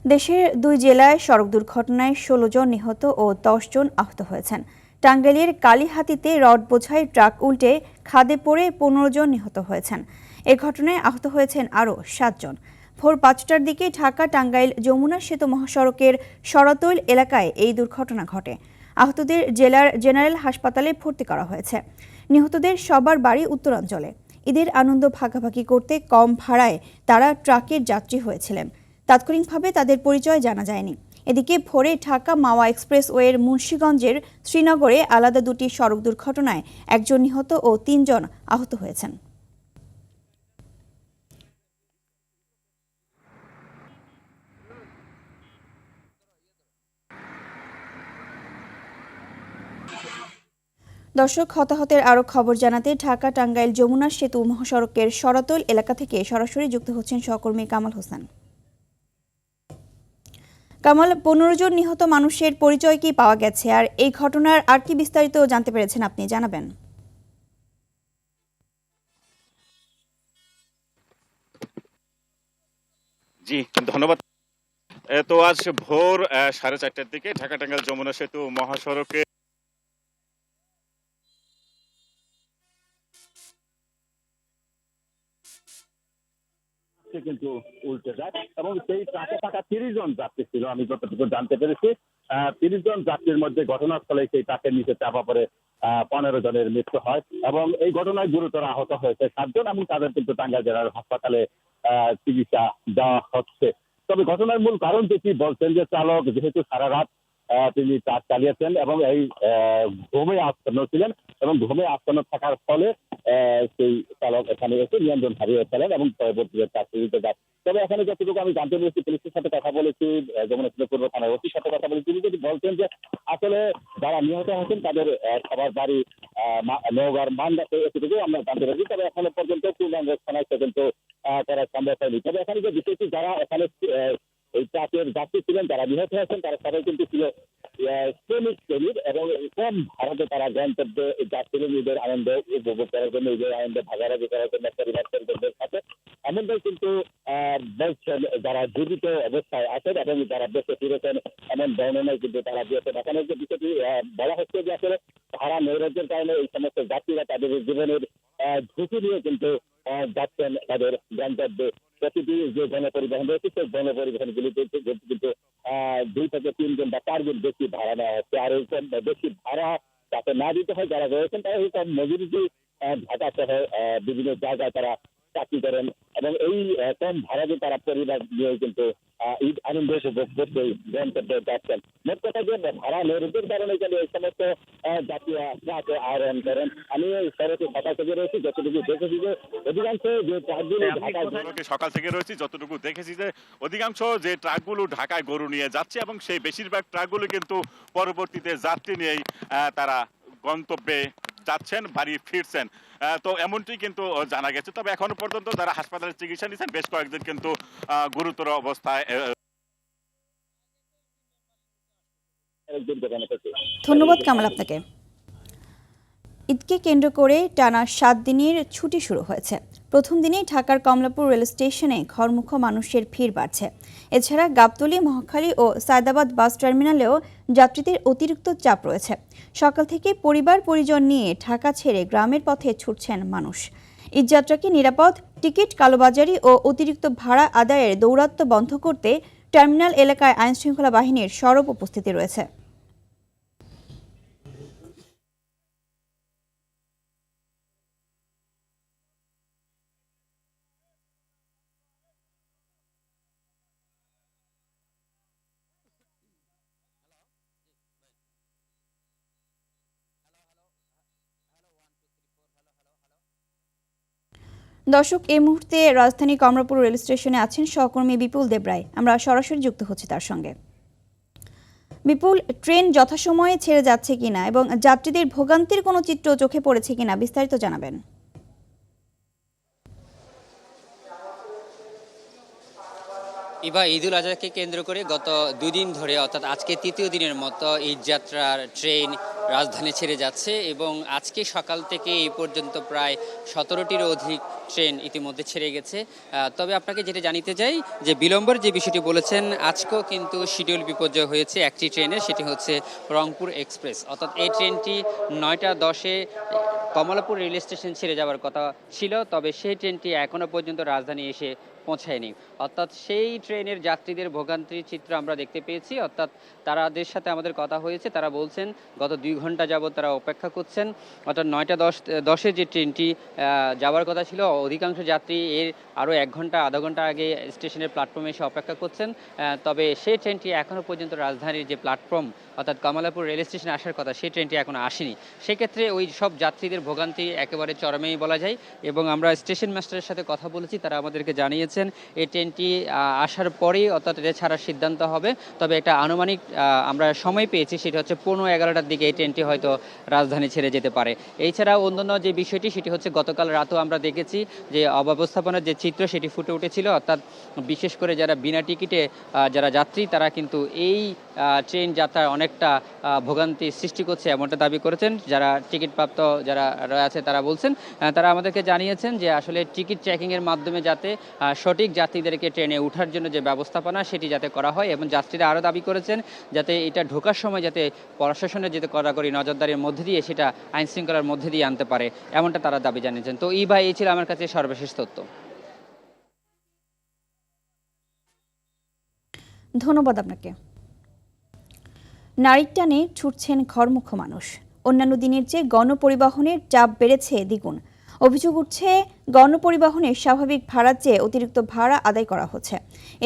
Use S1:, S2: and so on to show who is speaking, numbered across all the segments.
S1: দেশের 2 জেলায় সড়ক দুর্ঘটনায় 16 জন নিহত ও 10 জন আহত হয়েছেন। টাঙ্গাইলের কালীহাতিতে রড বোঝাই ট্রাক উল্টে খাদে পড়ে 15 জন নিহত হয়েছেন। এ ঘটনায় আহত হয়েছেন আরও 7 জন। ভোর 5টার দিকে ঢাকা টাঙ্গাইল যমুনা সেতু মহাসড়কের সরাতৈল এলাকায় এই দুর্ঘটনা ঘটে। আহতদের জেলার জেনারেল হাসপাতালে ভর্তি করা হয়েছে। নিহতদের সবার বাড়ি উত্তরাঞ্চলে। ঈদের আনন্দ ভাগাভাগি করতে কম ভাড়ায় তারা ট্রাকের যাত্রী হয়েছিলেন। তাৎক্ষণিকভাবে তাদের পরিচয় জানা যায়নি। এদিকে ভোরে ঢাকা মাওয়া এক্সপ্রেসওয়ের মুন্সিগঞ্জের শ্রীনগরে আলাদা দুটি সড়ক দুর্ঘটনায় 1 জন নিহত ও 3 জন আহত হয়েছেন। দর্শক, হতাহতের আরও খবর জানাতে ঢাকা টাঙ্গাইল যমুনা সেতু মহাসড়কের সরাতৈল এলাকা থেকে সরাসরি যুক্ত হচ্ছেন সহকর্মী কামাল হোসেন। কামাল, 15 জন নিহত মানুষের পরিচয় কি পাওয়া গেছে, আর এই ঘটনার আর কি বিস্তারিত জানতে পেরেছেন আপনি জানাবেন?
S2: জি, ধন্যবাদ। তো আজ ভোর 4:30টার দিকে ঢাকা টাঙ্গাইল যমুনা সেতু মহাসড়কে
S3: কিন্তু উল্টে যায় এবং সেই ট্রাকে থাকা 30 জন যাত্রী ছিল। আমি যতটুকু জানতে পেরেছি 30 জন যাত্রীর মধ্যে ঘটনাস্থলে সেই ট্রাকের নিচে চাপা পড়ে 15 জনের মৃত্যু হয় এবং এই ঘটনায় গুরুতর আহত হয়েছে 7 জন এবং তাদের কিন্তু টাঙ্গাইল জেলার হাসপাতালে চিকিৎসা দেওয়া হচ্ছে। তবে ঘটনার মূল কারণ যেটি বলছেন যে চালক যেহেতু সারা রাত তিনি ট্রাক চালিয়েছেন এবং এই ঘুমে আচ্ছন্ন ছিলেন এবং ঘুমে আচ্ছন্ন থাকার ফলে সেই চালক এখানে এসে নিয়ন্ত্রণ হারিয়ে ফেলেন এবং পরবর্তীতে ট্রাক দিতে যায়। তবে এখানে যতটুকু আমি জানতে পেরেছি, পুলিশের সাথে কথা বলেছি, যমুনা সেতু পূর্ব থানার ওসির সাথে কথা বলেছি, তিনি যদি বলছেন যে আসলে যারা নিহত হয়েছেন তাদের সবার বাড়ি নওগাঁর মান্দাতে, এতটুকু আমরা জানতে পেরেছি। তবে এখনো পর্যন্ত পূর্ণাঙ্গ থানায় পর্যন্ত করা সম্ভব হয়নি। তবে এখানে যে বিষয়টি, যারা এখানে এই ট্রাকের যাত্রী ছিলেন, যারা নিহত হয়েছেন, তারা সবাই কিন্তু ছিল শ্রমিক এবং কম ভারতে তারা গন্তব্যে যাচ্ছিলেন নিজের আনন্দ উপভোগ করার জন্য, নিজের আনন্দ ভাগাভাগি করার জন্য পরিবার পরিজনদের সাথে। এমনটাই কিন্তু বলছেন যারা জীবিত অবস্থায় আছেন এবং যারা দেশে ফিরেছেন, এমন বর্ণনায় কিন্তু তারা দিয়েছেন। এখানে যে বিষয়টি বলা হচ্ছে যে আসলে ভাড়া নৈরাজ্যের কারণে এই সমস্ত যাত্রীরা তাদের জীবনের ঝুঁকি নিয়ে কিন্তু যাচ্ছেন তাদের গন্তব্যে। প্রতিটি যে গণপরিবহন রয়েছে সেই গণপরিবহনগুলিতে কিন্তু 2 থেকে 3 গুণ বা 4 গুণ বেশি ভাড়া নেওয়া হচ্ছে। আর এই বেশি ভাড়া যাতে না দিতে হয় যারা রয়েছেন, তারা এই সব মজুরি ঢাকা সহ বিভিন্ন জায়গায় তারা চাকরি করেন এবং এই কম ভাড়া দিয়ে তারা পরিবার নিয়ে কিন্তু ঈদ আনন্দ উপভোগ করতে গন্তব্যে যাচ্ছেন। মোট কথা যে ভাড়া নৈরাজ্যের কারণে কিন্তু এই সমস্ত জাতীয় ট্রাকে আহরণ করেন। আমি সড়কে সকাল থেকে রয়েছি, যতটুকু দেখেছি যে অধিকাংশ যে ট্রাকগুলো
S2: সকাল থেকে রয়েছি, যতটুকু দেখেছি যে অধিকাংশ যে ট্রাকগুলো ঢাকায় গরু নিয়ে যাচ্ছে এবং সেই বেশিরভাগ ট্রাকগুলো কিন্তু পরবর্তীতে যাত্রী নিয়েই তারা গন্তব্যে যাচ্ছেন, বাড়ি ফিরছেন। তো এমনটি কিন্তু জানা গেছে। তবে এখনো পর্যন্ত যারা হাসপাতালে চিকিৎসা নিচ্ছেন, বেশ কয়েকজন কিন্তু গুরুতর অবস্থায়।
S1: ধন্যবাদ কামাল আপনাকে। ঈদকে কেন্দ্র করে টানা 7 দিনের ছুটি শুরু হয়েছে। প্রথম দিনেই ঢাকার কমলাপুর রেল স্টেশনে ঘরমুখো মানুষের ভিড় বাড়ছে। এছাড়া গাবতলী, মহাখালী ও সায়দাবাদ বাস টার্মিনালেও যাত্রীদের অতিরিক্ত চাপ রয়েছে। সকাল থেকে পরিবার পরিজন নিয়ে ঢাকা ছেড়ে গ্রামের পথে ছুটছেন মানুষ। ঈদযাত্রাকে নিরাপদ, টিকিট কালোবাজারি ও অতিরিক্ত ভাড়া আদায়ের দৌরাত্ম্য বন্ধ করতে টার্মিনাল এলাকায় আইনশৃঙ্খলা বাহিনীর সরব উপস্থিতি রয়েছে। দর্শক, এই মুহূর্তে রাজধানী কমলাপুর রেল স্টেশনে আছেন সহকর্মী বিপুল দেবরায়। আমরা সরাসরি যুক্ত হচ্ছি তার সঙ্গে। বিপুল, ট্রেন যথাসময়ে ছেড়ে যাচ্ছে কিনা এবং যাত্রীদের ভোগান্তির কোনো চিত্র চোখে পড়েছে কিনা বিস্তারিত জানাবেন।
S4: এবার ঈদুল আজহাকে কেন্দ্র করে গত 2 দিন ধরে অর্থাৎ আজকে তৃতীয় দিনের মতো ঈদযাত্রার ট্রেন রাজধানী ছেড়ে যাচ্ছে এবং আজকে সকাল থেকে এই পর্যন্ত প্রায় 17টিরও অধিক ট্রেন ইতিমধ্যে ছেড়ে গেছে। তবে আপনাকে যেটা জানিতে চাই যে বিলম্বের যে বিষয়টি বলেছেন, আজকেও কিন্তু শিডিউল বিপর্যয় হয়েছে একটি ট্রেনের, সেটি হচ্ছে রংপুর এক্সপ্রেস। অর্থাৎ এই ট্রেনটি 9টা 10-এ কমলাপুর রেল স্টেশন ছেড়ে যাওয়ার কথা ছিল, তবে সেই ট্রেনটি এখনও পর্যন্ত রাজধানী এসে পৌঁছায়নি। অর্থাৎ সেই ট্রেনের যাত্রীদের ভোগান্তির চিত্র আমরা দেখতে পেয়েছি। অর্থাৎ তাদের সাথে আমাদের কথা হয়েছে, তারা বলছেন গত 2 ঘন্টা যাবত তারা অপেক্ষা করছেন। অর্থাৎ 9টা 10-এ যে ট্রেনটি যাওয়ার কথা ছিল, অধিকাংশ যাত্রী এর আরও 1 ঘন্টা আধা ঘন্টা আগে স্টেশনের প্ল্যাটফর্মে এসে অপেক্ষা করছেন। তবে সেই ট্রেনটি এখনও পর্যন্ত রাজধানীর যে প্ল্যাটফর্ম অর্থাৎ কমলাপুর রেল স্টেশনে আসার কথা, সেই ট্রেনটি এখনও আসেনি। সেক্ষেত্রে ওই সব যাত্রীদের ভোগান্তি একেবারে চরমেই বলা যায়। এবং আমরা স্টেশন মাস্টারের সাথে কথা বলেছি, তারা আমাদেরকে জানিয়েছেন এই ট্রেনটি আসার পরেই অর্থাৎ এটা ছাড়ার সিদ্ধান্ত হবে। তবে একটা আনুমানিক আমরা সময় পেয়েছি, সেটা হচ্ছে 15-11টার দিকে এই ট্রেনটি হয়তো রাজধানী ছেড়ে যেতে পারে। এছাড়া অন্যান্য যে বিষয়টি সেটি হচ্ছে গতকাল রাতেও আমরা দেখেছি যে অব্যবস্থাপনার যে চিত্র সেটি ফুটে উঠেছিল। অর্থাৎ বিশেষ করে যারা বিনা টিকিটে যারা যাত্রী, তারা কিন্তু এই ট্রেন যাত্রায় অনেকটা ভোগান্তি সৃষ্টি করছে এমনটা দাবি করেছেন। যারা টিকিটপ্রাপ্ত যারা রয়েছে তারা বলছেন, তারা আমাদেরকে জানিয়েছেন যে আসলে টিকিট চেকিংয়ের মাধ্যমে যাতে সঠিক যাত্রীদেরকে ট্রেনে ওঠার জন্য যে ব্যবস্থাপনা সেটি যাতে করা হয়, এবং যাত্রীরা আরও দাবি করেছেন যাতে এটা ঢোকার সময় যাতে প্রশাসনের যেতে কড়াকড়ি নজরদারির মধ্যে দিয়ে সেটা আইন শৃঙ্খলার মধ্যে দিয়ে আনতে পারে, এমনটা তারা দাবি জানিয়েছেন। তো এই ছিল আমার কাছে সর্বশেষ তথ্য।
S1: ধন্যবাদ আপনাকে। নারীর টানে ছুটছেন ঘরমুখ মানুষ। অন্যান্য দিনের চেয়ে গণপরিবহনের চাপ বেড়েছে দ্বিগুণ। অভিযোগ উঠছে গণপরিবহনের স্বাভাবিক ভাড়ার চেয়ে অতিরিক্ত ভাড়া আদায় করা হচ্ছে।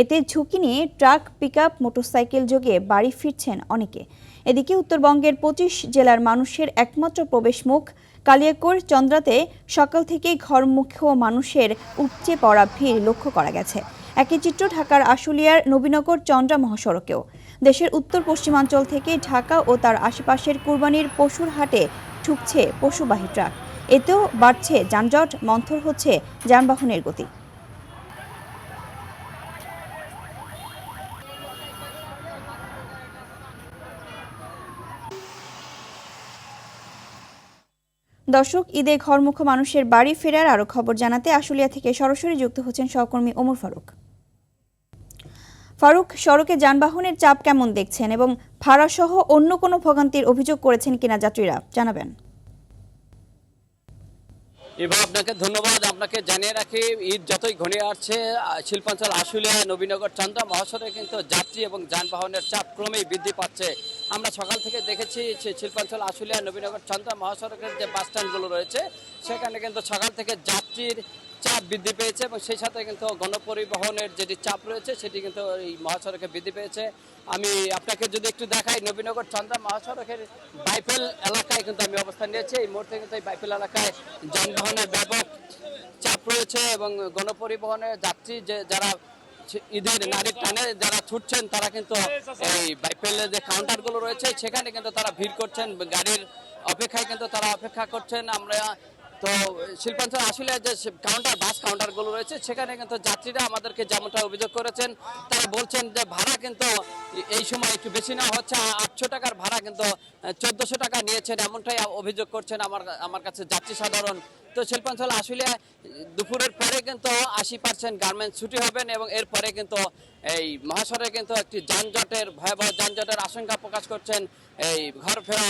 S1: এতে ঝুঁকি নিয়ে ট্রাক, পিকআপ, মোটরসাইকেল যোগে বাড়ি ফিরছেন অনেকে। এদিকে উত্তরবঙ্গের 25 জেলার মানুষের একমাত্র প্রবেশমুখ কালিয়াকৈর চন্দ্রাতে সকাল থেকেই ঘরমুখী মানুষের উপচে পড়া ভিড় লক্ষ্য করা গেছে। একই চিত্র ঢাকার আশুলিয়ার নবীনগর চন্দ্রা মহাসড়কেও। দেশের উত্তর পশ্চিমাঞ্চল থেকে ঢাকা ও তার আশেপাশের কুরবানির পশুর হাটে ঢুকছে পশুবাহী ট্রাক। এতেও বাড়ছে যানজট, মন্থর হচ্ছে যানবাহনের গতি। দর্শক, ঈদে ঘরমুখ মানুষের বাড়ি ফেরার আরও খবর জানাতে আশুলিয়া থেকে সরাসরি যুক্ত হচ্ছেন সহকর্মী ওমর ফারুক। ফারুক, সড়কে যানবাহনের চাপ কেমন দেখছেন এবং ভাড়াসহ অন্য কোনো ভোগান্তির অভিযোগ করেছেন কিনা যাত্রীরা, জানাবেন।
S5: এবার আপনাকে ধন্যবাদ। আপনাকে জানিয়ে রাখি, ঈদ যতই ঘনিয়ে আসছে শিল্পাঞ্চল আশুলিয়া নবীনগর চন্দ্রা মহাসড়কে কিন্তু যাত্রী এবং যানবাহনের চাপ ক্রমেই বৃদ্ধি পাচ্ছে। আমরা সকাল থেকে দেখেছি শিল্পাঞ্চল আশুলিয়া নবীনগর চন্দ্রা মহাসড়কের যে বাস স্ট্যান্ডগুলো রয়েছে সেখানে কিন্তু সকাল থেকে যাত্রীর চাপ বৃদ্ধি পেয়েছে এবং সেই সাথে কিন্তু গণপরিবহনের যেটি চাপ রয়েছে সেটি কিন্তু এই মহাসড়কে বৃদ্ধি পেয়েছে। আমি আপনাকে যদি একটু দেখাই, নবীনগর চন্দ্রা মহাসড়কের বাইফেল এলাকায় কিন্তু আমি অবস্থান নিয়েছি। এই মুহূর্তে কিন্তু এই বাইফেল এলাকায় যানবাহনের ব্যাপক চাপ রয়েছে এবং গণপরিবহনের যাত্রী যারা ঈদের নারীর টানে যারা ছুটছেন তারা কিন্তু এই বাইফেলের যে কাউন্টারগুলো রয়েছে সেখানে কিন্তু তারা ভিড় করছেন, গাড়ির অপেক্ষায় কিন্তু তারা অপেক্ষা করছেন। আমরা তো শিল্পাঞ্চল আশুলিয়ার যে বাস কাউন্টারগুলো রয়েছে সেখানে কিন্তু যাত্রীরা আমাদেরকে যেমনটা অভিযোগ করেছেন, তারা বলছেন যে ভাড়া কিন্তু এই সময় একটু বেশি নেওয়া হচ্ছে। 800 টাকার ভাড়া কিন্তু 1400 টাকা নিয়েছেন, এমনটাই অভিযোগ করছেন আমার কাছে যাত্রী সাধারণ। তো শিল্পাঞ্চল আশুলিয়া দুপুরের পরে কিন্তু 80% গার্মেন্টস ছুটি হবেন এবং এরপরে কিন্তু এই মহাসড়কে কিন্তু একটি ভয়াবহ যানজটের আশঙ্কা প্রকাশ করছেন এই ঘর ফেরা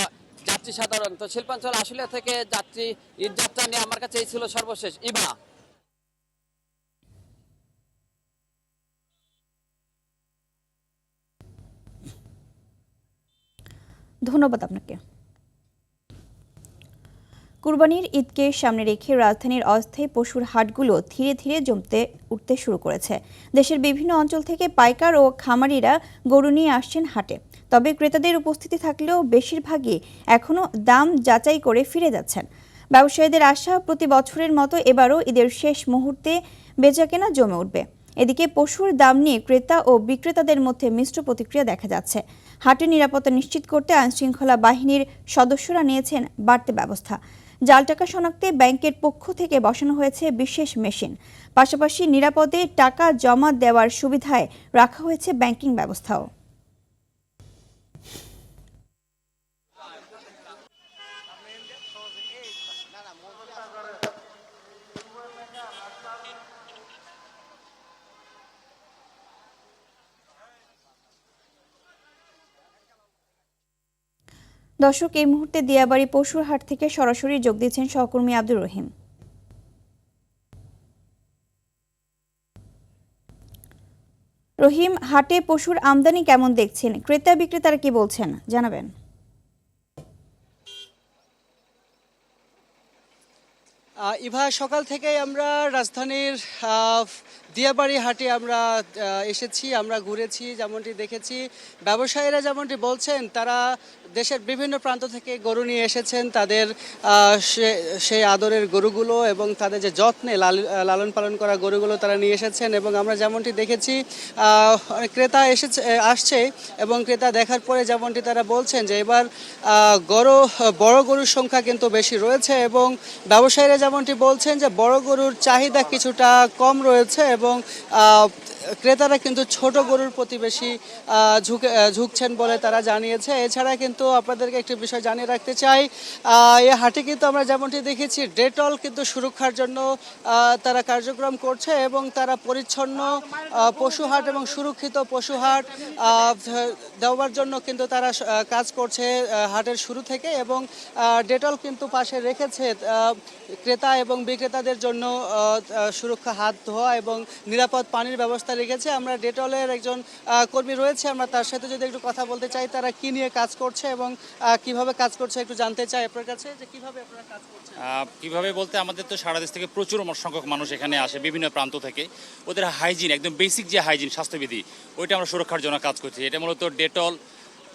S5: যাত্রী সাধারণ। তো শিল্পাঞ্চল আশুলিয়া থেকে যাত্রী ঈদ যাত্রা নিয়ে আমার কাছে এই ছিল সর্বশেষ। ইভা,
S1: ধন্যবাদ আপনাকে। কুরবানির ঈদকে সামনে রেখে রাজধানীর অস্থায়ী পশুর হাটগুলো ধীরে ধীরে জমতে উঠতে শুরু করেছে। দেশের বিভিন্ন অঞ্চল থেকে পাইকার ও খামারিরা গরু নিয়ে আসছেন হাটে। তবে ক্রেতাদের উপস্থিতি থাকলেও বেশিরভাগই এখনও দাম যাচাই করে ফিরে যাচ্ছেন। ব্যবসায়ীদের আশা, প্রতি বছরের মতো এবারও ঈদের শেষ মুহূর্তে বেচাকেনা জমে উঠবে। এদিকে পশুর দাম নিয়ে ক্রেতা ও বিক্রেতাদের মধ্যে মিশ্র প্রতিক্রিয়া দেখা যাচ্ছে। হাটের নিরাপত্তা নিশ্চিত করতে আইনশৃঙ্খলা বাহিনীর সদস্যরা নিয়েছেন বাড়তি ব্যবস্থা। জাল টাকা শনাক্তে ব্যাংকের পক্ষ থেকে বসানো হয়েছে বিশেষ মেশিন। পাশাপাশি নিরাপদে টাকা জমা দেওয়ার সুবিধায় রাখা হয়েছে ব্যাংকিং ব্যবস্থাও। দর্শক, এই মুহূর্তে দিয়াবাড়ি পশুর হাট থেকে সরাসরি যোগ দিচ্ছেন সহকর্মী আব্দুর রহিম। রহিম, হাটে পশুর আমদানি কেমন দেখছেন? ক্রেতা বিক্রেতারা কি বলছেন জানাবেন।
S6: ইভা, সকাল থেকেই আমরা রাজধানীর দিয়াবাড়ি হাটে আমরা এসেছি, আমরা ঘুরেছি, যেমনটি দেখেছি ব্যবসায়ীরা যেমনটি বলছেন তারা দেশের বিভিন্ন প্রান্ত থেকে গরু নিয়ে এসেছেন, তাদের সেই আদরের গরুগুলো এবং তাদের যে যত্নে লালন পালন করা গরুগুলো তারা নিয়ে এসেছেন। এবং আমরা যেমনটি দেখেছি ক্রেতা আসছে এবং ক্রেতা দেখার পরে যেমনটি তারা বলছেন যে এবার বড় গরুর সংখ্যা কিন্তু বেশি রয়েছে এবং ব্যবসায়ীরা যেমনটি বলছেন যে বড় গরুর চাহিদা কিছুটা কম রয়েছে এবং ক্রেতারা কিন্তু ছোট গরুর প্রতি বেশি ঝুঁকছেন বলে তারা জানিয়েছে। এছাড়া কিন্তু আপনাদেরকে একটি বিষয় জানিয়ে রাখতে চাই, এই হাটে কিন্তু আমরা যেমনটি দেখেছি ডেটল কিন্তু সুরক্ষার জন্য তারা কার্যক্রম করছে এবং তারা পরিচ্ছন্ন পশুহাট এবং সুরক্ষিত পশুহাট দেওয়ার জন্য কিন্তু তারা কাজ করছে হাটের শুরু থেকে এবং ডেটল কিন্তু পাশে রেখেছে ক্রেতা এবং বিক্রেতাদের জন্য সুরক্ষা হাত ধোয়া এবং নিরাপদ পানির ব্যবস্থা রেখেছে। আমরা ডেটলের একজন কর্মী রয়েছে, আমরা তার সাথে যদি একটু কথা বলতে চাই তারা কি নিয়ে কাজ করছে এবং কিভাবে কাজ করছে একটু জানতে চাই আপনার কাছে যে কিভাবে আপনারা কাজ করছেন।
S7: কিভাবে বলতে আমাদের তো সারা দেশ থেকে প্রচুর সংখ্যক মানুষ এখানে আসে বিভিন্ন প্রান্ত থেকে। ওদের হাইজিন, একদম বেসিক যে হাইজিন স্বাস্থ্যবিধি, ওইটা আমরা সুরক্ষার জন্য কাজ করছি। এটা মূলত ডেটল,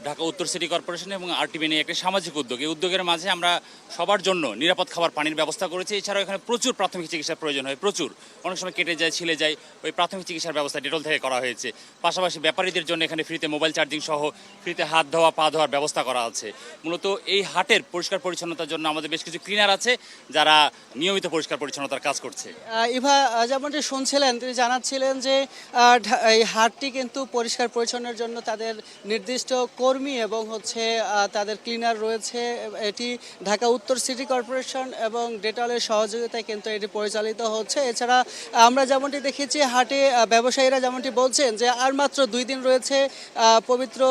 S7: ঢাকা উত্তর সিটি কর্পোরেশন এবং আরটিবি নিয়ে একটা সামাজিক উদ্যোগ। এই উদ্যোগের মাঝে আমরা সবার জন্য নিরাপদ খাবার পানির ব্যবস্থা করেছি। এছাড়াও এখানে প্রচুর প্রাথমিক চিকিৎসার প্রয়োজন হয়, প্রচুর, অনেক সময় কেটে যায়, ছিলে যায়, ওই প্রাথমিক চিকিৎসার ব্যবস্থা ডেটল থেকে করা হয়েছে। পাশাপাশি ব্যাপারীদের জন্য এখানে ফ্রিতে মোবাইল চার্জিং সহ ফ্রিতে হাত ধোয়া পা ধোয়ার ব্যবস্থা করা আছে। মূলত এই হাটের পরিষ্কার পরিচ্ছন্নতার জন্য আমাদের বেশ কিছু ক্লিনার আছে যারা নিয়মিত পরিষ্কার পরিচ্ছন্নতার কাজ করছে।
S6: ইভা, যেমনটি শুনছিলেন তিনি জানাচ্ছিলেন যে এই হাটটি কিন্তু পরিষ্কার পরিচ্ছন্নের জন্য তাদের নির্দিষ্ট কর্মী এবং তাদের ক্লিনার রয়েছে। এটি ঢাকা উত্তর সিটি কর্পোরেশন এবং ডেটলের সহযোগিতায় কিন্তু এটি পরিচালিত হচ্ছে। এছাড়া আমরা যেমনটি দেখেছি হাটে ব্যবসায়ীরা যেমনটি বলছেন যে আর মাত্র 2 দিন রয়েছে পবিত্র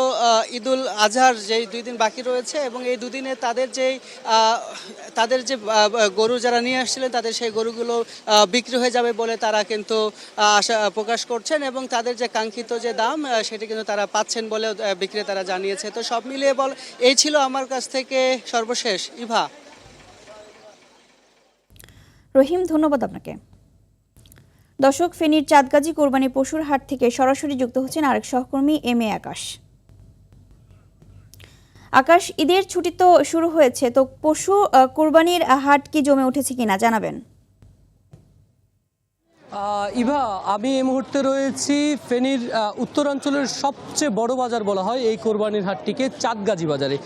S6: ঈদুল আজহার, যেই 2 দিন বাকি রয়েছে এবং এই 2 দিনে তাদের যে গরু যারা নিয়ে আসছিলেন তাদের সেই গরুগুলো বিক্রি হয়ে যাবে বলে তারা কিন্তু আশা প্রকাশ করছেন এবং তাদের যে কাঙ্ক্ষিত যে দাম সেটি কিন্তু তারা পাচ্ছেন বলে বিক্রেতারা জানিয়েছে। তো সব মিলিয়ে এই ছিল আমার কাছ থেকে সর্বশেষ। ইভা।
S1: রহিম, ধন্যবাদ আপনাকে। দর্শক, ফেনীর চাঁদগাজী কোরবানি পশুর হাট থেকে সরাসরি যুক্ত হচ্ছেন আরেক সহকর্মী এম.এ. আকাশ, ঈদের ছুটি তো শুরু হয়েছে, তো পশু কোরবানির হাট কি জমে উঠেছে কিনা জানাবেন।
S8: ইভা, আমি এই মুহূর্তে রয়েছি ফেনীর উত্তরাঞ্চলের সবচেয়ে বড় বাজার বলা হয় এই কোরবানির হাটটিকে, চাঁদগাজী বাজারে।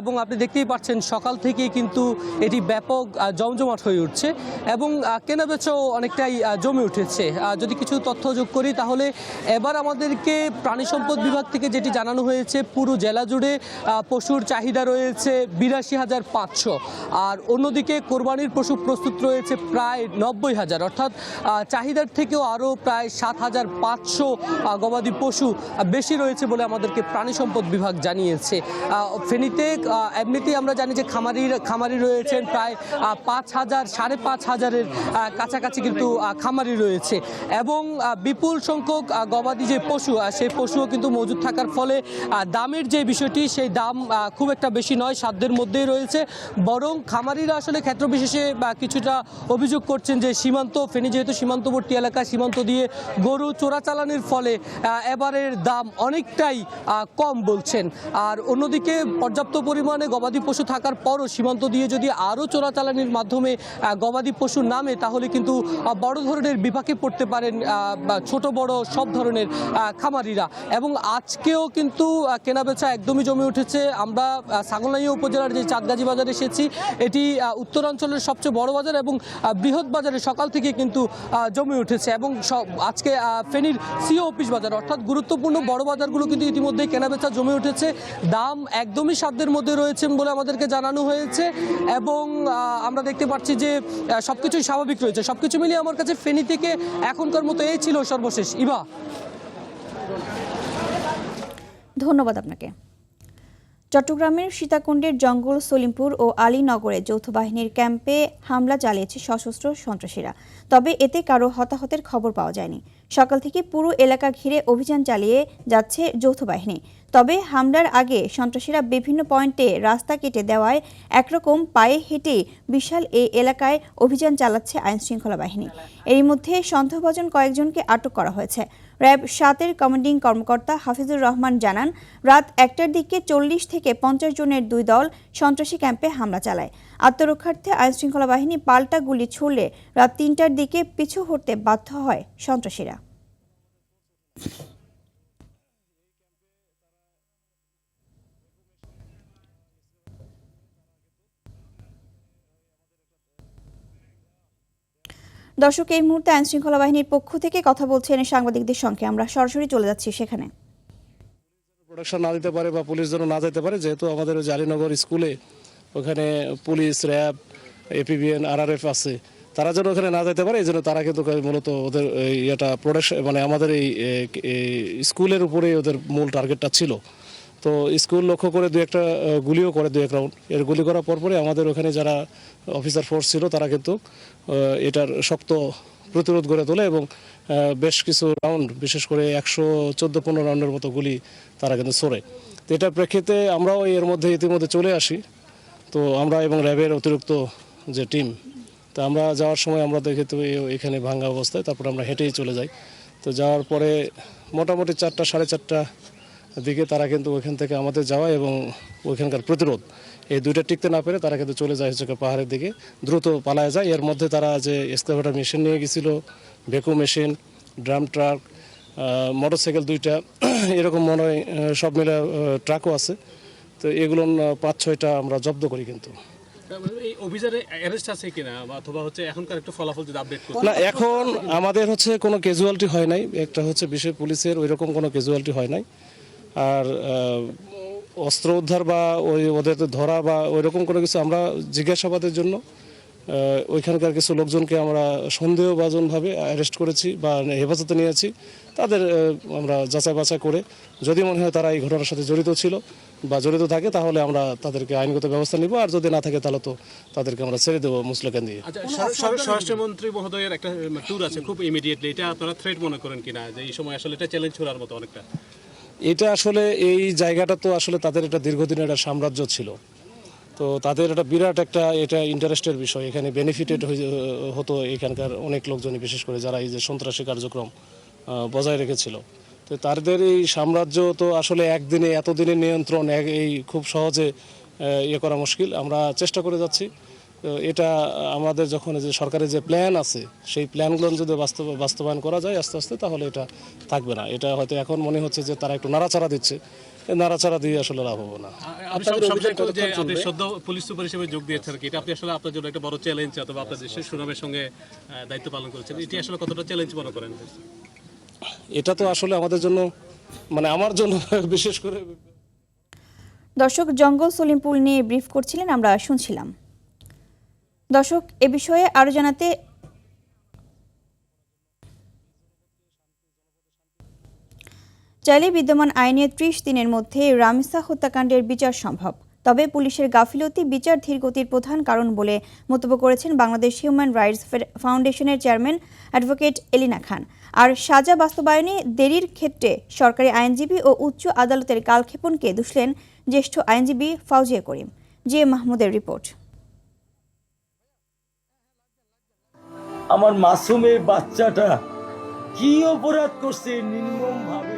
S8: এবং আপনি দেখতেই পাচ্ছেন সকাল থেকেই কিন্তু এটি ব্যাপক জমজমাট হয়ে উঠছে এবং কেনাবেচাও অনেকটাই জমে উঠেছে। যদি কিছু তথ্য যোগ করি তাহলে এবার আমাদেরকে প্রাণী সম্পদ বিভাগ থেকে যেটি জানানো হয়েছে, পুরো জেলা জুড়ে পশুর চাহিদা রয়েছে 82,500, আর অন্যদিকে কোরবানির পশু প্রস্তুত রয়েছে প্রায় 90,000, অর্থাৎ চাহিদার থেকেও আরও প্রায় 7,500 গবাদি পশু বেশি রয়েছে বলে আমাদেরকে প্রাণী সম্পদ বিভাগ জানিয়েছে। ফেনীতে এমনিতেই আমরা জানি যে খামারি রয়েছেন প্রায় 5,000, 5,500-এর কাছাকাছি কিন্তু খামারি রয়েছে এবং বিপুল সংখ্যক গবাদি যে পশু সেই পশুও কিন্তু মজুদ থাকার ফলে দামের যে বিষয়টি সেই দাম খুব একটা বেশি নয়, সাধ্যের মধ্যেই রয়েছে। বরং খামারিরা আসলে ক্ষেত্র বিশেষে কিছুটা অভিযোগ করছেন যে ফেনী যেহেতু সীমান্তবর্তী সীমান্তবর্তী এলাকা সীমান্ত দিয়ে গরু চোরাচালানির ফলে এবারের দাম অনেকটাই কম বলছেন। আর অন্যদিকে পর্যাপ্ত পরিমাণে গবাদি পশু থাকার পরও সীমান্ত দিয়ে যদি আরও চোরাচালানির মাধ্যমে গবাদি পশু নামে তাহলে কিন্তু বড় ধরনের বিপাকে পড়তে পারেন ছোট বড় সব ধরনের খামারিরা। এবং আজকেও কিন্তু কেনাবেচা একদমই জমে উঠেছে। আমরা ছাগলনাইয়া উপজেলার যে চাঁদগাজী বাজারে এসেছি, এটি উত্তরাঞ্চলের সবচেয়ে বড় বাজার এবং বৃহৎ বাজারে সকাল থেকে কিন্তু জমে উঠেছে। এবং আজকে ফেনীর সিও অফিস বাজার অর্থাৎ গুরুত্বপূর্ণ বড় বাজারগুলো কিন্তু ইতিমধ্যে কেনাবেচা জমে উঠেছে। দাম একদমই সাধ্যের মধ্যে রয়েছেন বলে আমাদেরকে জানানো হয়েছে এবং আমরা দেখতে পাচ্ছি যে সবকিছুই স্বাভাবিক রয়েছে। সবকিছু মিলিয়ে আমার কাছে ফেনী থেকে এখনকার মতো এই ছিল সর্বশেষ। ইভা,
S1: ধন্যবাদ আপনাকে। চট্টগ্রামের সীতাকুণ্ডের জঙ্গল সলিমপুর ও আলীনগরে যৌথ বাহিনীর ক্যাম্পে হামলা চালিয়েছে সশস্ত্র সন্ত্রাসীরা। তবে এতে কারো হতাহতের খবর পাওয়া যায়নি। সকাল থেকে পুরো এলাকা ঘিরে অভিযান চালিয়ে যাচ্ছে যৌথ বাহিনী। তবে হামলার আগে সন্ত্রাসীরা বিভিন্ন পয়েন্টে রাস্তা কেটে দেওয়ায় একরকম পায়ে হেঁটে বিশাল এই এলাকায় অভিযান চালাচ্ছে আইনশৃঙ্খলা বাহিনী। এরই মধ্যে সন্দেহভাজন কয়েকজনকে আটক করা হয়েছে। র্যাব 7-এর কমান্ডিং কর্মকর্তা হাফিজুর রহমান জানান, রাত 1টার দিকে 40 থেকে 50 জনের 2 দল সন্ত্রাসী ক্যাম্পে হামলা চালায়। আত্মরক্ষার্থে আইনশৃঙ্খলা বাহিনী পাল্টা গুলি ছুড়লে রাত 3টার দিকে পিছু হটতে বাধ্য হয় সন্ত্রাসীরা। দর্শক, এই মুহূর্তে আইনশৃঙ্খলা বাহিনীর পক্ষ থেকে কথা বলছেন সাংবাদিকদের সঙ্গে। আমরা সরাসরি চলে যাচ্ছি সেখানে।
S9: প্রোডাকশন না দিতে পারে বা পুলিশ যেন না যেতে পারে, যেহেতু আমাদের ওই আলীনগর স্কুলে ওখানে পুলিশ, র্যাব, এপিবিএন, আরআরএফ আছে, তারা যেন ওখানে না যেতে পারে এই জন্য তারা কিন্তু মূলত ওদের ইয়েটা প্রোডাকশন মানে আমাদের এই স্কুলের উপরে ওদের মূল টার্গেটটা ছিল। তো স্কুল লক্ষ্য করে 2-1টা গুলিও করে 2-1 রাউন্ড। এর গুলি করার পরপরে আমাদের ওখানে যারা অফিসার ফোর্স ছিল তারা কিন্তু এটার শক্ত প্রতিরোধ গড়ে তোলে এবং বেশ কিছু রাউন্ড, বিশেষ করে 114-15 রাউন্ডের মতো গুলি তারা কিন্তু ছোড়ে। তো এটার প্রেক্ষিতে আমরাও এর মধ্যে ইতিমধ্যে চলে আসি। তো আমরা এবং র্যাবের অতিরিক্ত যে টিম, তো আমরা যাওয়ার সময় আমরা দেখি তো এখানে ভাঙা অবস্থায়, তারপর আমরা হেঁটেই চলে যাই। তো যাওয়ার পরে মোটামুটি 4টা, 4:30 দিকে তারা কিন্তু ওইখান থেকে আমাদের যাওয়া এবং ওইখানকার প্রতিরোধ এই দুইটা টিকতে না পেরে তারা কিন্তু চলে যায় হচ্ছে পাহাড়ের দিকে, দ্রুত পালায় যায়। এর মধ্যে তারা যে এক্সকাভেটর মেশিন নিয়ে গেছিল, ভেকু মেশিন, ড্রাম ট্রাক, মোটরসাইকেল 2টা, এরকম মনে হয় সব মিলে ট্রাকও আছে। তো এগুলো 5-6টা আমরা জব্দ করি। কিন্তু
S10: এই অভিযানে অ্যারেস্ট আছে কিনা অথবা হচ্ছে এখনকার একটু ফলাফল যদি আপডেট করতে।
S9: না, এখন আমাদের হচ্ছে কোনো ক্যাজুয়ালিটি হয় নাই। একটা হচ্ছে বিষয় পুলিশের ওইরকম কোনো ক্যাজুয়ালিটি হয় নাই। আর অস্ত্র উদ্ধার বা ওদের ধরা বা ওইরকম কোনো কিছু আমরা জিজ্ঞাসাবাদের জন্য ওইখানকার কিছু লোকজনকে আমরা সন্দেহভাজনভাবে অ্যারেস্ট করেছি বা হেফাজতে নিয়েছি। তাদের আমরা যাচাই বাছাই করে যদি মনে হয় তারা এই ঘটনার সাথে জড়িত ছিল বা জড়িত থাকে তাহলে আমরা তাদেরকে আইনগত ব্যবস্থা নিব, আর যদি না থাকে তাহলে তো তাদেরকে আমরা ছেড়ে দেবো মুসলেকান দিয়ে।
S10: স্বরাষ্ট্রমন্ত্রী মহোদয়ের একটা ট্যুর আছে খুব ইমিডিয়েটলি, এটা আপনারা থ্রেট মনে করেন কিনা যে এই সময় আসলে এটা চ্যালেঞ্জ করার মতো অনেকটা?
S9: এটা আসলে এই জায়গাটা তো আসলে তাদের একটা দীর্ঘদিনের একটা সাম্রাজ্য ছিল। তো তাদের একটা বিরাট একটা এটা ইন্টারেস্টের বিষয়, এখানে বেনিফিটেড হতো এখানকার অনেক লোকজনই, বিশেষ করে যারা এই যে সন্ত্রাসী কার্যক্রম বজায় রেখেছিল। তো তাদের এই সাম্রাজ্য তো আসলে একদিনে এতদিনের নিয়ন্ত্রণ এই খুব সহজে ইয়ে করা মুশকিল। আমরা চেষ্টা করে যাচ্ছি। তো এটা আমাদের যখন যে সরকারের যে প্ল্যান আছে সেই প্ল্যানগুলো যদি বাস্তবায়ন করা যায় আস্তে আস্তে, তাহলে এটা থাকবে না। এটা হয়তো এখন মনে হচ্ছে যে তারা একটু নাড়াচাড়া দিচ্ছে, নাড়াচাড়া দিয়ে আসলে লাভ হবে না।
S10: আপনি সদ্য পুলিশ সুপার হিসেবে যোগ দিয়েছেন, এটা আপনি আসলে আপনার জন্য একটা বড় চ্যালেঞ্জ অথবা আপনার দেশের সুনামের সঙ্গে দায়িত্ব পালন করেছেন, এটি আসলে কতটা চ্যালেঞ্জ মনে করেন?
S9: এটা তো আসলে আমাদের জন্য মানে আমার জন্য বিশেষ করে।
S1: দর্শক, জঙ্গল সলিমপুর নিয়ে ব্রিফ করছিলেন, আমরা শুনছিলাম। দর্শক, এ বিষয়ে আরো জানাতে চাইলে বিদ্যমান আইনে 30 দিনের মধ্যে রামিসা হত্যাকাণ্ডের বিচার সম্ভব। তবে পুলিশের গাফিলতি বিচার ধীরগতির প্রধান কারণ বলে মন্তব্য করেছেন বাংলাদেশ হিউম্যান রাইটস ফাউন্ডেশনের চেয়ারম্যান অ্যাডভোকেট এলিনা খান। আর সাজা বাস্তবায়নে দেরির ক্ষেত্রে সরকারি আইনজীবী ও উচ্চ আদালতের কালক্ষেপণকে দুষলেন জ্যেষ্ঠ আইনজীবী ফাউজিয়া করিম। জি এ মাহমুদের রিপোর্ট।
S11: আমার মাসুমের বাচ্চাটা কি অপরাধ করছে নির্মম ভাবে।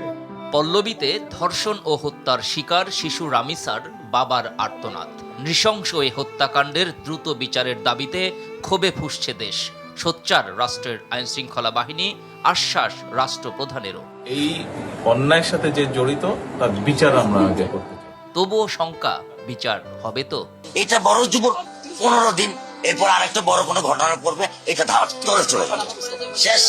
S12: পল্লবীতে ধর্ষণ ও হত্যার শিকার শিশু রামিসার বাবার আর্তনাদ। নৃশংস এই হত্যাকাণ্ডের দ্রুত বিচারের দাবিতে ক্ষোভে ফুঁসছে দেশ। সোচ্চার রাষ্ট্রের আইনশৃঙ্খলা বাহিনী, আশ্বাস রাষ্ট্রপ্রধানেরও।
S13: এই অন্যায়ের সাথে যে জড়িত তার বিচার আমরা আগে করতে চাই।
S12: তবুও শঙ্কা, বিচার হবে তো?
S14: এটা বড় যুবক 15 দিন, এরপর আরেকটা বড় কোনো ঘটনা পড়বে, এটা ধাপ করে চলে যাবে, শেষ।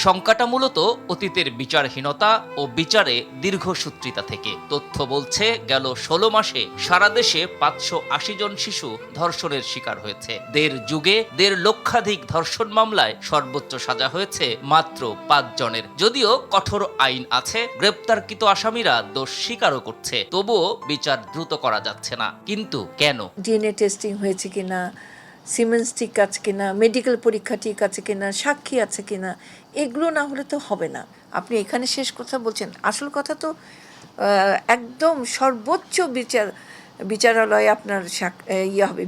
S12: শঙ্কাটা মূলত অতীতের বিচারহীনতা ও বিচারে দীর্ঘসূত্রিতা থেকে। তথ্য বলছে গেল 16 মাসে সারা দেশে 580 জন শিশু ধর্ষণের শিকার হয়েছে। 1.5 যুগে 1.5 লক্ষাধিক ধর্ষণ মামলায় সর্বোচ্চ সাজা হয়েছে মাত্র 5 জনের। যদিও কঠোর আইন আছে, গ্রেপ্তারকৃত আসামিরা দোষ স্বীকারও করছে, তবুও বিচার দ্রুত করা যাচ্ছে না। কিন্তু কেন?
S15: ডিএনএ টেস্টিং হয়েছে কিনা, সিমেন্স ঠিক আছে কিনা, মেডিকেল পরীক্ষা ঠিক আছে কিনা, সাক্ষী আছে কিনা, এগুলো না হলে তো হবে না। আপনি এখানে শেষ কথা বলছেন, আসল কথা তো একদম সর্বোচ্চ বিচারালয়ে আপনার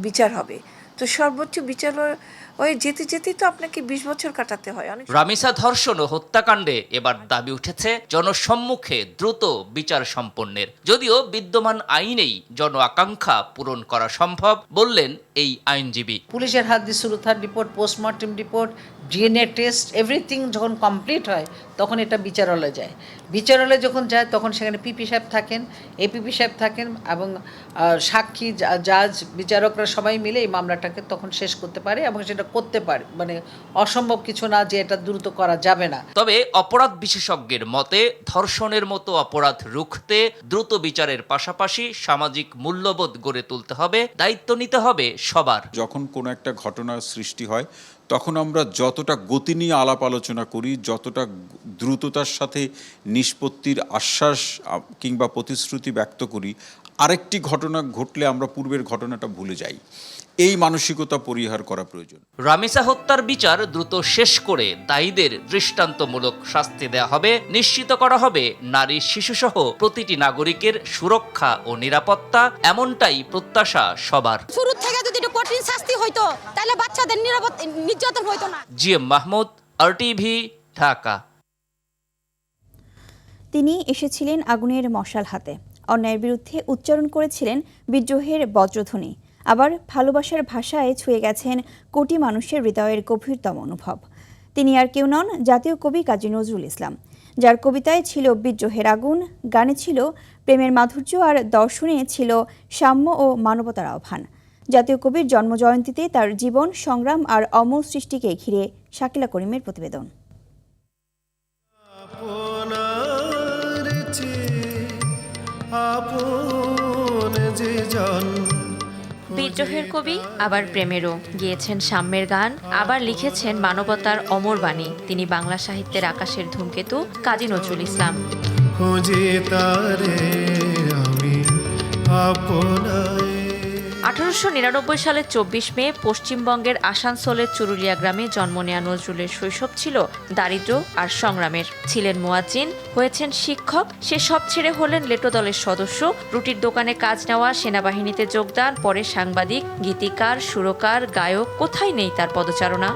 S15: বিচার হবে। তো সর্বোচ্চ বিচারালয়ে যেতে যেতেই তো আপনাকে 20 বছর কাটাতে হয়।
S12: রামিসা ধর্ষণ ও হত্যাকাণ্ডে এবার দাবি উঠেছে জনসম্মুখে দ্রুত বিচার সম্পন্নের। যদিও বিদ্যমান আইনেই জন আকাঙ্ক্ষা পূরণ করা সম্ভব বললেন এই আইনজীবী।
S16: পুলিশের হাত দিয়ে সুরতার report, postmortem report, DNA test, everything যখন কমপ্লিট হয় তখন এটা বিচারালয়ে যায়। বিচারালয়ে যখন যায় তখন সেখানে পিপি সাহেব থাকেন, এপিপি সাহেব থাকেন এবং সাক্ষী, জাজ, বিচারকরা সবাই মিলে এই মামলাটাকে তখন শেষ করতে পারে এবং সেটা করতে পারে। মানে অসম্ভব কিছু না যে এটা দ্রুত করা যাবে না।
S12: তবে অপরাধ বিশেষজ্ঞের মতে ধর্ষণের মতো অপরাধ রুখতে দ্রুত বিচারের পাশাপাশি সামাজিক মূল্যবোধ গড়ে তুলতে হবে, দায়িত্ব নিতে হবে সবার।
S17: যখন কোনো একটা ঘটনার সৃষ্টি হয় তখন আমরা যতটা গতি নিয়ে আলাপ আলোচনা করি, যতটা দ্রুততার সাথে নিষ্পত্তির আশ্বাস কিংবা প্রতিশ্রুতি ব্যক্ত করি, আরেকটি ঘটনা ঘটলে আমরা পূর্বের ঘটনাটা ভুলে যাই। এই মানসিকতা পরিহার করা প্রয়োজন।
S12: রামিসা হত্যার বিচার দ্রুত শেষ করে দায়ীদের দৃষ্টান্তমূলক শাস্তি দেওয়া হবে, নিশ্চিত করা হবে নারী, শিশুসহ প্রতিটি নাগরিকের সুরক্ষা ও নিরাপত্তা। এমনটাই প্রত্যাশা সবার।
S18: শুরু থেকে যদি একটু কঠিন শাস্তি হইতো তাহলে বাচ্চাদের নির্যাতন হইতো না।
S12: GM Mahmud, RTV, Dhaka.
S1: তিনি এসেছিলেন আগুনের মশাল হাতে, অন্যায়ের বিরুদ্ধে উচ্চারণ করেছিলেন বিদ্রোহের বজ্রধ্বনি। আবার ভালোবাসার ভাষায় ছুঁয়ে গেছেন কোটি মানুষের হৃদয়ের গভীরতম অনুভব। তিনি আর কেউ নন, জাতীয় কবি কাজী নজরুল ইসলাম, যার কবিতায় ছিল বিদ্রোহের আগুন, গানে ছিল প্রেমের মাধুর্য, আর দর্শনে ছিল সাম্য ও মানবতার আহ্বান। জাতীয় কবির জন্মজয়ন্তীতে তার জীবন, সংগ্রাম আর অমর সৃষ্টিকে ঘিরে শাকিলা করিমের প্রতিবেদন।
S19: বিদ্রোহের কবি, আবার প্রেমেরও, গিয়েছেন সাম্যের গান, আবার লিখেছেন মানবতার অমর বাণী। তিনি বাংলা সাহিত্যের আকাশের ধূমকেতু কাজী নজরুল ইসলাম। 1899 সালের 24 মে পশ্চিমবঙ্গের আসানসোলের চুরুলিয়া গ্রামে জন্ম নেয়া নজরুলের শৈশব ছিল দারিদ্র্য আর সংগ্রামের। ছিলেন মুয়াজ্জিন, হয়েছেন শিক্ষক, সে সব ছেড়ে হলেন লেটো দলের সদস্য, রুটির দোকানে কাজ নেওয়া, সেনাবাহিনীতে যোগদান, পরে সাংবাদিক, গীতিকার, সুরকার, গায়ক, কোথায় নেই তার পদচারণা।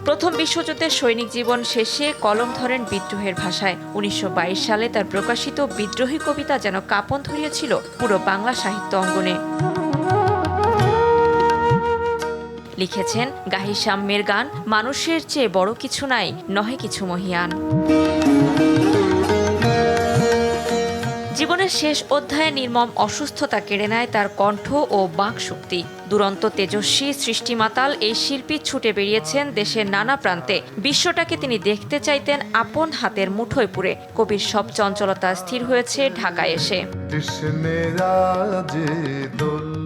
S19: প্রথম বিশ্বযুদ্ধের সৈনিক জীবন শেষে কলম ধরেন বিদ্রোহের ভাষায়। 1922 সালে তার প্রকাশিত বিদ্রোহী কবিতা যেন কাঁপন ধরিয়েছিল পুরো বাংলা সাহিত্য অঙ্গনে। লিখেছেন গাহি সাম্যের গান, মানুষের চেয়ে বড় কিছু নাই, নহে কিছু মহিয়ান। জীবনের শেষ অধ্যায়ে নির্মম অসুস্থতা কেড়ে নেয় তার কণ্ঠ ও বাক শক্তি। দুরন্ত তেজস্বী সৃষ্টিমাতাল এই শিল্পী ছুটে বেরিয়েছেন দেশের নানা প্রান্তে। বিশ্বটাকে তিনি দেখতে চাইতেন আপন হাতের মুঠোয় পুরে। কবির সব চঞ্চলতা স্থির হয়েছে ঢাকায় এসে।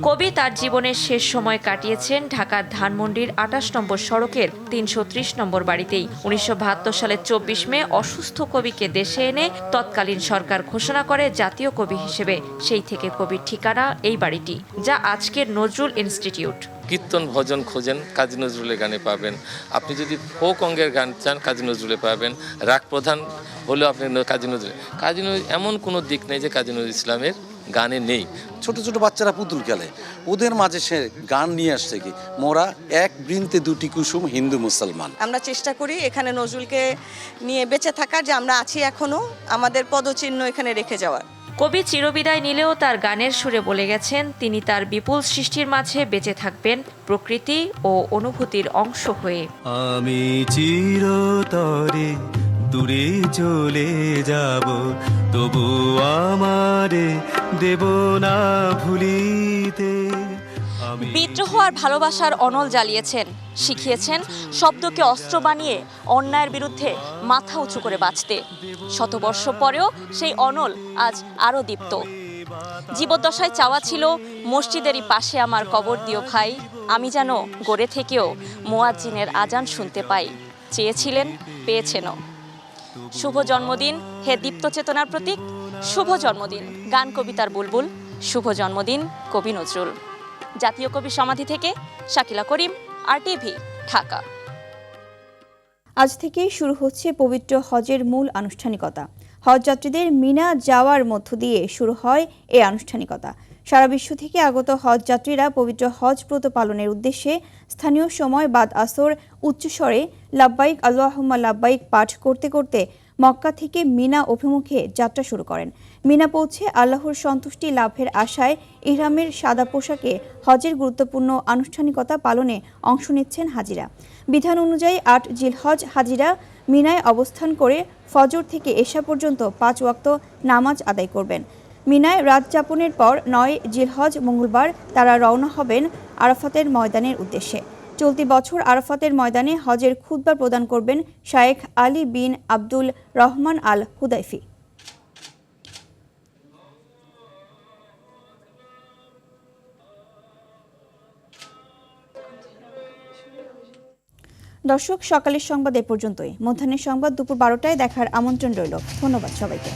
S19: কবি তার জীবনের শেষ সময় কাটিয়েছেন ঢাকার ধানমন্ডির 28 নম্বর সড়কের 330 নম্বর বাড়িতেই। 1972 সালের 24 মে অসুস্থ কবিকে দেশে এনে তৎকালীন সরকার ঘোষণা করে জাতীয় কবি হিসেবে। সেই থেকে কবির ঠিকানা এই বাড়িটি, যা আজকের নজরুল ইনস্টিটিউট।
S20: কীর্তন ভজন খোঁজেন, কাজী নজরুলের গানে পাবেন। আপনি যদি ফোক অঙ্গের গান চান, কাজী নজরুলে পাবেন। রাগ প্রধান হলেও আপনি কাজী নজরুল। কাজী নজরুল এমন কোনো দিক নেই যে কাজী নজরুল ইসলামের
S11: গানে নেই। ছোট ছোট বাচ্চারা পুতুল খেলে, ওদের মাঝে সে গান নিয়ে আসছে কি, মোরা এক বৃন্তে দুটি কুসুম হিন্দু মুসলমান।
S18: আমরা চেষ্টা করি এখানে নজরুলকে নিয়ে বেঁচে থাকার, যে আমরা আছি এখনো, আমাদের পদচিহ্ন এখানে রেখে যাওয়ার।
S19: কবি চিরবিদায় নিলেও তার গানের সুরে বলে গেছেন তিনি তার বিপুল সৃষ্টির মাঝে বেঁচে থাকবেন প্রকৃতি ও অনুভূতির অংশ হয়ে।
S21: আমি চিরতরে দূরে চলে যাব, তবু আমারে দেব না ভুলিতে।
S19: বিদ্রোহ আর ভালোবাসার অনল জ্বালিয়েছেন, শিখিয়েছেন শব্দকে অস্ত্র বানিয়ে অন্যায়ের বিরুদ্ধে মাথা উঁচু করে বাঁচতে। শতবর্ষ পরেও সেই অনল আজ আরও দীপ্ত। জীবদ্দশায় চাওয়া ছিল মসজিদেরই পাশে আমার কবর দিও ভাই, আমি যেন গড়ে থেকেও মুয়াজ্জিনের আজান শুনতে পাই। চেয়েছিলেন, পেয়েছেনও। শুভ জন্মদিন হে দীপ্ত চেতনার প্রতীক, শুভ জন্মদিন গান কবিতার বুলবুল, শুভ জন্মদিন কবি নজরুল। জাতীয় কবি সমাধি থেকে শাকিলা করিম, RTV, ঢাকা।
S1: আজ থেকে শুরু হচ্ছে পবিত্র হজের মূল আনুষ্ঠানিকতা। হজযাত্রীদের মিনা যাওয়ার মধ্য দিয়ে শুরু হয় এই আনুষ্ঠানিকতা। সারা বিশ্ব থেকে আগত হজযাত্রীরা পবিত্র হজ ব্রত পালনের উদ্দেশ্যে স্থানীয় সময় বাদ আসর উচ্চস্বরে লাব্বাইক আল্লাহুম্মা লাব্বাইক পাঠ করতে করতে মক্কা থেকে মিনা অভিমুখে যাত্রা শুরু করেন। মিনা পৌঁছে আল্লাহর সন্তুষ্টি লাভের আশায় ইহরামের সাদা পোশাকে হজের গুরুত্বপূর্ণ আনুষ্ঠানিকতা পালনে অংশ নিচ্ছেন হাজিরা। বিধান অনুযায়ী ৮ জিলহজ হাজিরা মিনায় অবস্থান করে ফজর থেকে এশা পর্যন্ত 5 ওয়াক্ত নামাজ আদায় করবেন। মিনায় রাত যাপনের পর ৯ জিলহজ মঙ্গলবার তারা রওনা হবেন আরাফাতের ময়দানের উদ্দেশ্যে। চলতি বছর আরাফাতের ময়দানে হজের খুতবা প্রদান করবেন শায়েখ আলী বিন আব্দুল রহমান আল হুদাইফি। দর্শক, সকালের সংবাদ এ পর্যন্তই। মধ্যাহ্নের সংবাদ দুপুর 12টায় দেখার আমন্ত্রণ রইল। ধন্যবাদ সবাইকে।